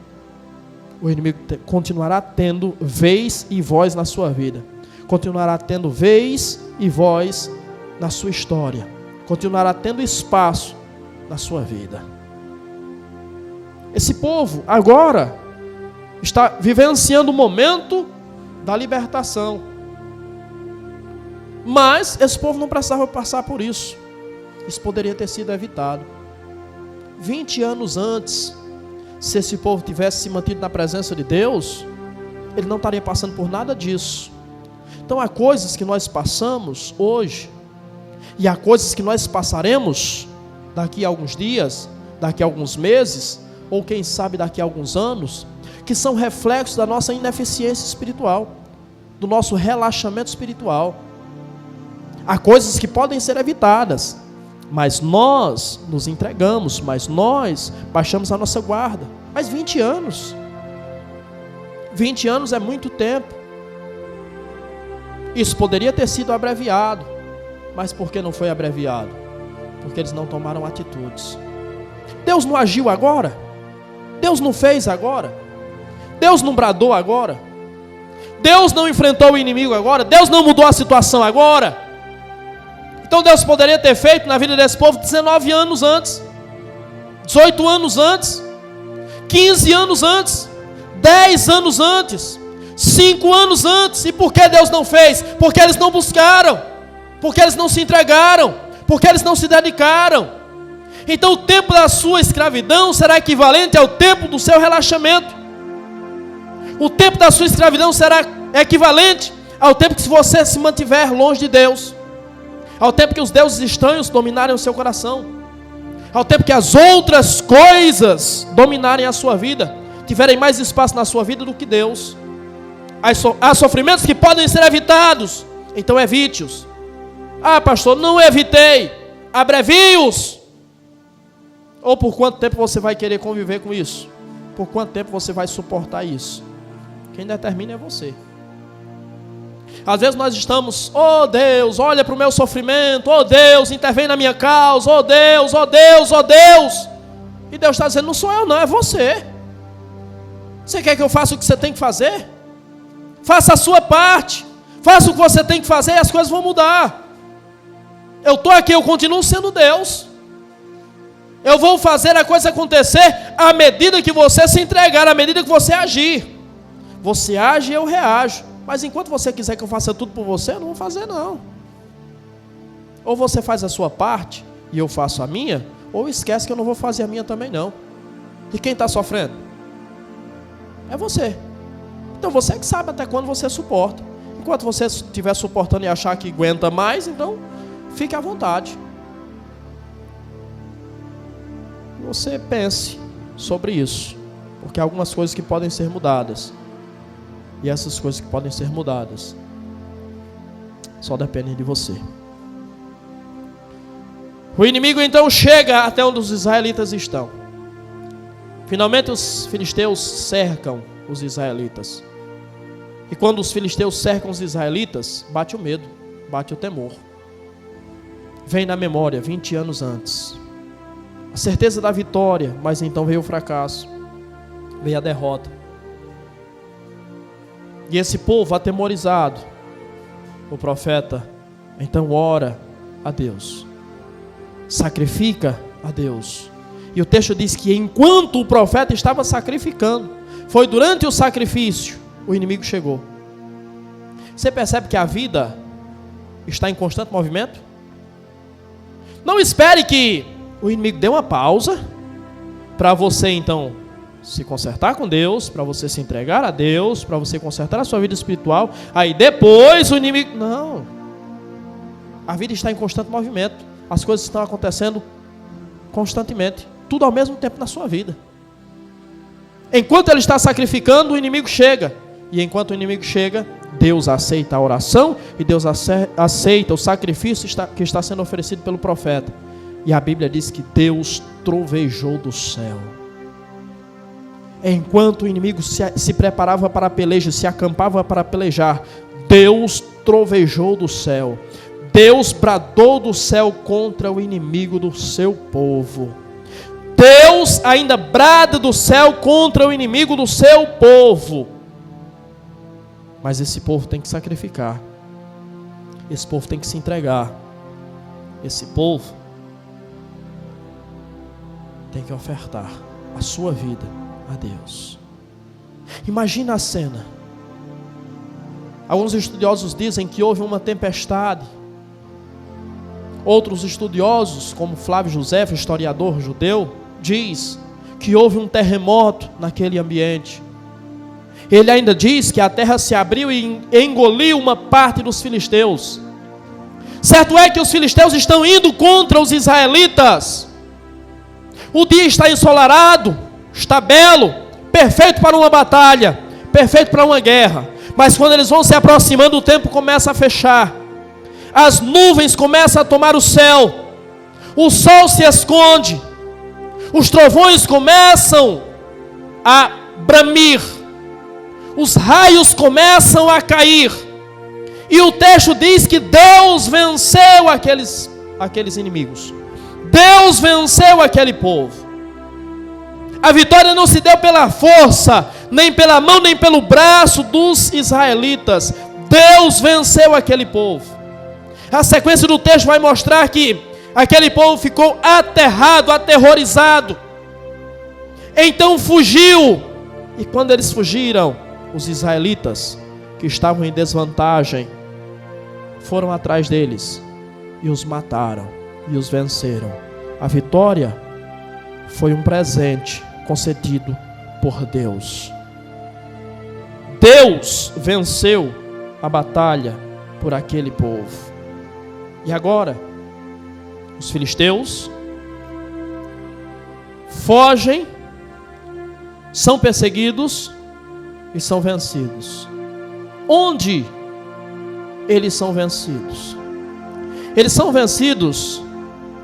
O inimigo continuará tendo vez e voz na sua vida. Continuará tendo vez e voz na sua história. Continuará tendo espaço na sua vida. Esse povo agora está vivenciando o momento da libertação. Mas esse povo não precisava passar por isso. Isso poderia ter sido evitado. 20 anos antes, se esse povo tivesse se mantido na presença de Deus, ele não estaria passando por nada disso. Então há coisas que nós passamos hoje, e há coisas que nós passaremos daqui a alguns dias, daqui a alguns meses, ou quem sabe daqui a alguns anos, que são reflexos da nossa ineficiência espiritual, do nosso relaxamento espiritual. Há coisas que podem ser evitadas, mas nós nos entregamos, mas nós baixamos a nossa guarda. Mas 20 anos, 20 anos é muito tempo. Isso poderia ter sido abreviado, mas por que não foi abreviado? Porque eles não tomaram atitudes. Deus não agiu agora? Deus não fez agora? Deus não bradou agora? Deus não enfrentou o inimigo agora? Deus não mudou a situação agora? Então Deus poderia ter feito na vida desse povo 19 anos antes, 18 anos antes, 15 anos antes, 10 anos antes, 5 anos antes. E por que Deus não fez? Porque eles não buscaram, porque eles não se entregaram, porque eles não se dedicaram. Então o tempo da sua escravidão será equivalente ao tempo do seu relaxamento. O tempo da sua escravidão será equivalente ao tempo que você se mantiver longe de Deus, ao tempo que os deuses estranhos dominarem o seu coração, ao tempo que as outras coisas dominarem a sua vida, tiverem mais espaço na sua vida do que Deus. Há sofrimentos que podem ser evitados, então evite-os. Ah, pastor, não evitei, abrevie-os. Ou por quanto tempo você vai querer conviver com isso? Por quanto tempo você vai suportar isso? Quem determina é você. Às vezes nós estamos, oh Deus, olha para o meu sofrimento, oh Deus, intervém na minha causa, oh Deus, oh Deus, oh Deus. E Deus está dizendo, não sou eu não, é você. Você quer que eu faça o que você tem que fazer? Faça a sua parte, faça o que você tem que fazer e as coisas vão mudar. Eu estou aqui, eu continuo sendo Deus. Eu vou fazer a coisa acontecer à medida que você se entregar, à medida que você agir. Você age e eu reajo. Mas enquanto você quiser que eu faça tudo por você, eu não vou fazer não. Ou você faz a sua parte e eu faço a minha, ou esquece que eu não vou fazer a minha também não. E quem está sofrendo? É você. Então você que sabe até quando você suporta. Enquanto você estiver suportando e achar que aguenta mais, então fique à vontade. Você pense sobre isso, porque há algumas coisas que podem ser mudadas. E essas coisas que podem ser mudadas só dependem de você. O inimigo então chega até onde os israelitas estão. Finalmente os filisteus cercam os israelitas. E quando os filisteus cercam os israelitas, bate o medo, bate o temor. Vem na memória 20 anos antes a certeza da vitória, mas então veio o fracasso, veio a derrota. E esse povo atemorizado, o profeta então ora a Deus, sacrifica a Deus. E o texto diz que enquanto o profeta estava sacrificando, foi durante o sacrifício, o inimigo chegou. Você percebe que a vida está em constante movimento? Não espere que o inimigo dê uma pausa para você então se consertar com Deus, para você se entregar a Deus, para você consertar a sua vida espiritual, aí depois o inimigo... Não. A vida está em constante movimento. As coisas estão acontecendo constantemente, tudo ao mesmo tempo na sua vida. Enquanto ele está sacrificando, o inimigo chega. E enquanto o inimigo chega, Deus aceita a oração e Deus aceita o sacrifício que está sendo oferecido pelo profeta. E a Bíblia diz que Deus trovejou do céu. Enquanto o inimigo se preparava para a peleja, se acampava para pelejar, Deus trovejou do céu. Deus bradou do céu contra o inimigo do seu povo. Deus ainda brada do céu contra o inimigo do seu povo. Mas esse povo tem que sacrificar. Esse povo tem que se entregar. Esse povo tem que ofertar a sua vida a Deus. Imagina a cena. Alguns estudiosos dizem que houve uma tempestade. Outros estudiosos, como Flávio Josefo, historiador judeu, diz que houve um terremoto naquele ambiente. Ele ainda diz que a terra se abriu e engoliu uma parte dos filisteus. Certo é que os filisteus estão indo contra os israelitas. O dia está ensolarado, está belo, perfeito para uma batalha, perfeito para uma guerra. Mas quando eles vão se aproximando, o tempo começa a fechar. As nuvens começam a tomar o céu. O sol se esconde. Os trovões começam a bramir. Os raios começam a cair. E o texto diz que Deus venceu aqueles inimigos. Deus venceu aquele povo. A vitória não se deu pela força, nem pela mão, nem pelo braço dos israelitas. Deus venceu aquele povo. A sequência do texto vai mostrar que aquele povo ficou aterrado, aterrorizado. Então fugiu. E quando eles fugiram, os israelitas, que estavam em desvantagem, foram atrás deles e os mataram e os venceram. A vitória foi um presente concedido por Deus. Deus venceu a batalha por aquele povo. E agora, os filisteus fogem, são perseguidos e são vencidos. Onde eles são vencidos? Eles são vencidos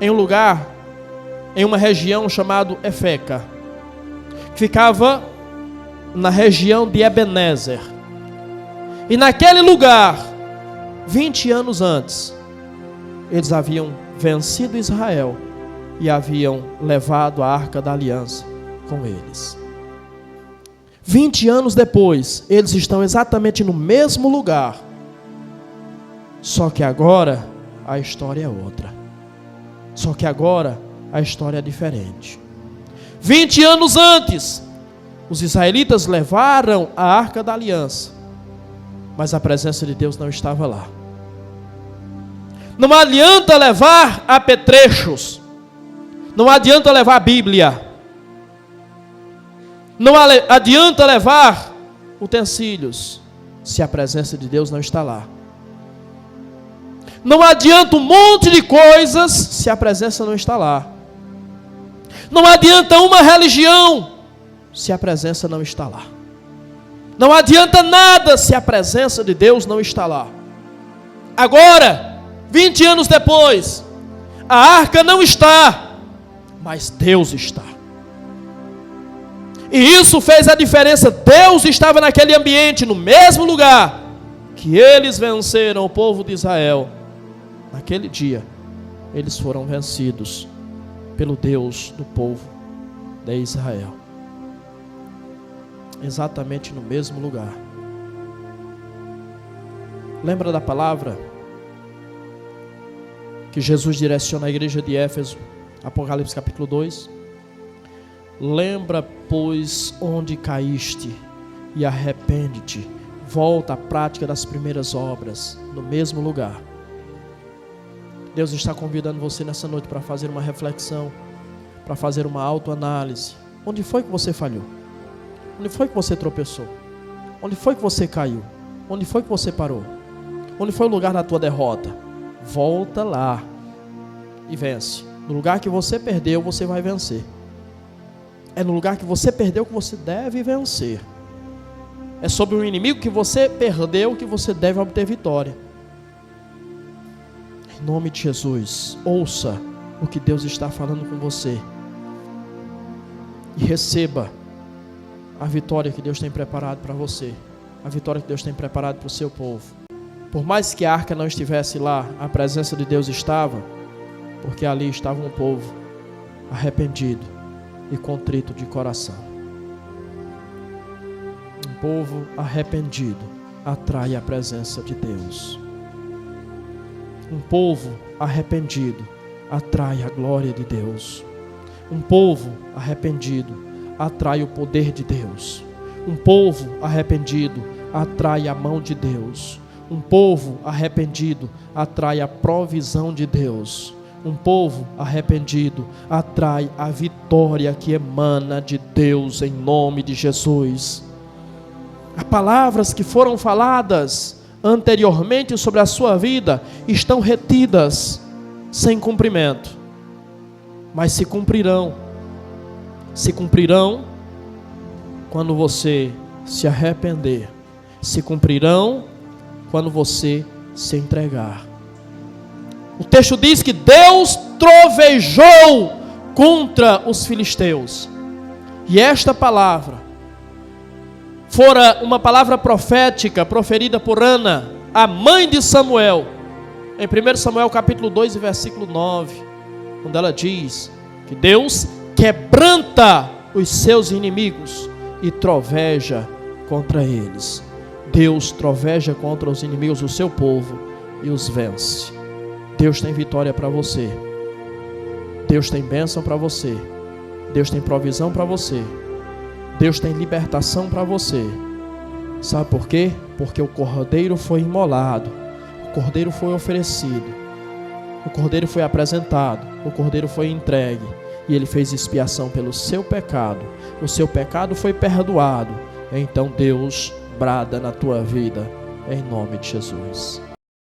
em um lugar, em uma região chamada Efeca, que ficava na região de Ebenezer. E naquele lugar, 20 anos antes, eles haviam vencido Israel e haviam levado a Arca da Aliança com eles. 20 anos depois, eles estão exatamente no mesmo lugar, só que agora a história é outra. Só que agora a história é diferente. 20 anos antes, os israelitas levaram a Arca da Aliança, mas a presença de Deus não estava lá. Não adianta levar apetrechos, não adianta levar a Bíblia, não adianta levar utensílios, se a presença de Deus não está lá. Não adianta um monte de coisas, se a presença não está lá. Não adianta uma religião, se a presença não está lá. Não adianta nada, se a presença de Deus não está lá. Agora, 20 anos depois, a arca não está, mas Deus está. E isso fez a diferença. Deus estava naquele ambiente, no mesmo lugar que eles venceram o povo de Israel. Naquele dia, eles foram vencidos pelo Deus do povo de Israel. Exatamente no mesmo lugar. Lembra da palavra que Jesus direciona à igreja de Éfeso, Apocalipse capítulo 2? Lembra, pois, onde caíste, e arrepende-te, volta à prática das primeiras obras, no mesmo lugar. Deus está convidando você nessa noite para fazer uma reflexão, para fazer uma autoanálise. Onde foi que você falhou? Onde foi que você tropeçou? Onde foi que você caiu? Onde foi que você parou? Onde foi o lugar da tua derrota? Volta lá e vence. No lugar que você perdeu, você vai vencer. É no lugar que você perdeu que você deve vencer. É sobre o inimigo que você perdeu que você deve obter vitória. Em nome de Jesus, ouça o que Deus está falando com você e receba a vitória que Deus tem preparado para você, a vitória que Deus tem preparado para o seu povo. Por mais que a arca não estivesse lá, a presença de Deus estava, porque ali estava um povo arrependido e contrito de coração. Um povo arrependido atrai a presença de Deus. Um povo arrependido atrai a glória de Deus. Um povo arrependido atrai o poder de Deus. Um povo arrependido atrai a mão de Deus. Um povo arrependido atrai a provisão de Deus. Um povo arrependido atrai a vitória que emana de Deus em nome de Jesus. As palavras que foram faladas anteriormente sobre a sua vida estão retidas sem cumprimento, mas se cumprirão quando você se arrepender, se cumprirão quando você se entregar. O texto diz que Deus trovejou contra os filisteus, e esta palavra fora uma palavra profética proferida por Ana, a mãe de Samuel, em 1 Samuel capítulo 2 e versículo 9, quando ela diz que Deus quebranta os seus inimigos e troveja contra eles. Deus troveja contra os inimigos do seu povo e os vence. Deus tem vitória para você. Deus tem bênção para você. Deus tem provisão para você. Deus tem libertação para você. Sabe por quê? Porque o cordeiro foi imolado, o cordeiro foi oferecido, o cordeiro foi apresentado, o cordeiro foi entregue, e ele fez expiação pelo seu pecado. O seu pecado foi perdoado. Então Deus brada na tua vida, em nome de Jesus.